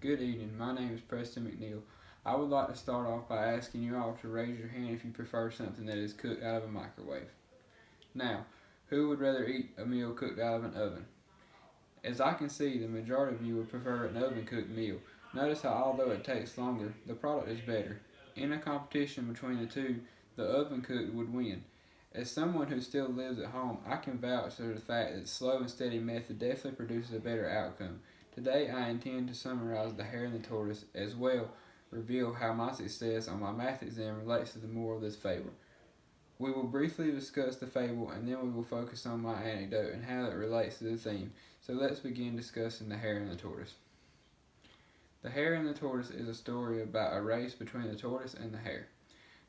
Good evening. My name is Preston Mcneill. I would like to start off by asking you all to raise your hand if you prefer something that is cooked out of a microwave. Now, who would rather eat a meal cooked out of an oven? As I can see, the majority of you would prefer an oven cooked meal. Notice how although it takes longer, the product is better. In a competition between the two, the oven cooked would win. As someone who still lives at home, I can vouch for the fact that the slow and steady method definitely produces a better outcome. Today I intend to summarize the Hare and the Tortoise, as well reveal how my success on my math exam relates to the moral of this fable. We will briefly discuss the fable and then we will focus on my anecdote and how it relates to the theme. So let's begin discussing the Hare and the Tortoise. The Hare and the Tortoise is a story about a race between the tortoise and the hare.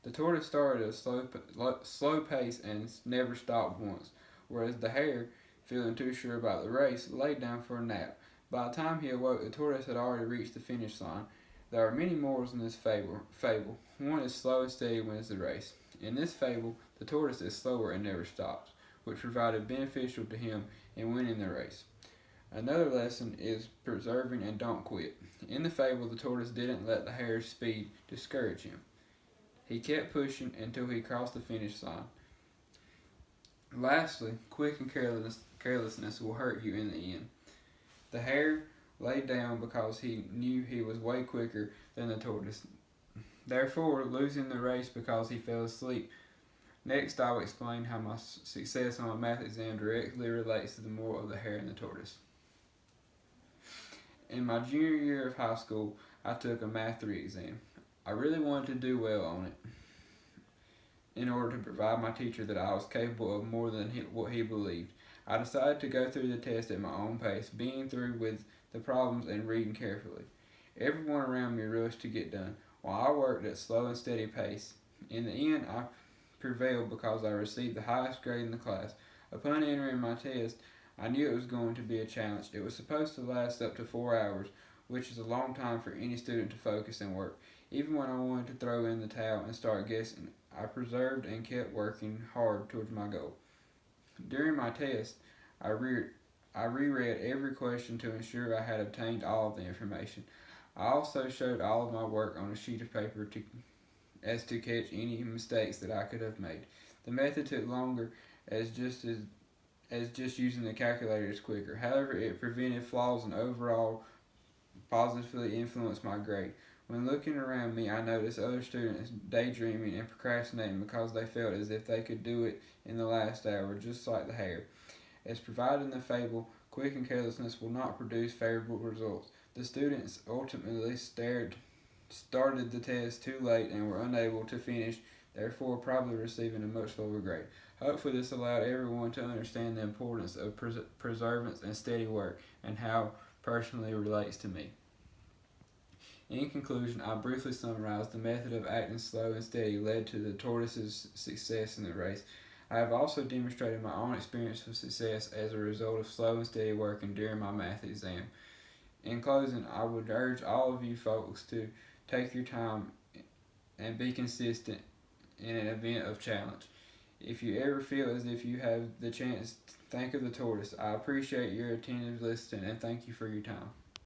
The tortoise started at a slow pace and never stopped once, whereas the hare, feeling too sure about the race, laid down for a nap. By the time he awoke, the tortoise had already reached the finish line. There are many morals in this fable. One is slow and steady wins the race. In this fable, the tortoise is slower and never stops, which provided beneficial to him in winning the race. Another lesson is persevering and don't quit. In the fable, the tortoise didn't let the hare's speed discourage him. He kept pushing until he crossed the finish line. Lastly, quick and carelessness will hurt you in the end. The hare laid down because he knew he was way quicker than the tortoise, therefore losing the race because he fell asleep. Next, I will explain how my success on my math exam directly relates to the moral of the hare and the tortoise. In my junior year of high school, I took a Math 3 exam. I really wanted to do well on it in order to provide my teacher that I was capable of more than what he believed. I decided to go through the test at my own pace, being through with the problems and reading carefully. Everyone around me rushed to get done, while I worked at a slow and steady pace. In the end, I prevailed because I received the highest grade in the class. Upon entering my test, I knew it was going to be a challenge. It was supposed to last up to 4 hours, which is a long time for any student to focus and work. Even when I wanted to throw in the towel and start guessing, I persevered and kept working hard towards my goal. During my test, I reread every question to ensure I had obtained all of the information. I also showed all of my work on a sheet of paper to catch any mistakes that I could have made. The method took longer as just using the calculator is quicker. However, it prevented flaws and overall positively influenced my grade. When looking around me, I noticed other students daydreaming and procrastinating because they felt as if they could do it in the last hour, just like the hare. As provided in the fable, quick and carelessness will not produce favorable results. The students ultimately started the test too late and were unable to finish, therefore probably receiving a much lower grade. Hopefully this allowed everyone to understand the importance of perseverance and steady work and how personally it relates to me. In conclusion, I briefly summarized the method of acting slow and steady led to the tortoise's success in the race. I have also demonstrated my own experience of success as a result of slow and steady working during my math exam. In closing, I would urge all of you folks to take your time and be consistent in an event of challenge. If you ever feel as if you have the chance, think of the tortoise. I appreciate your attentive listening and thank you for your time.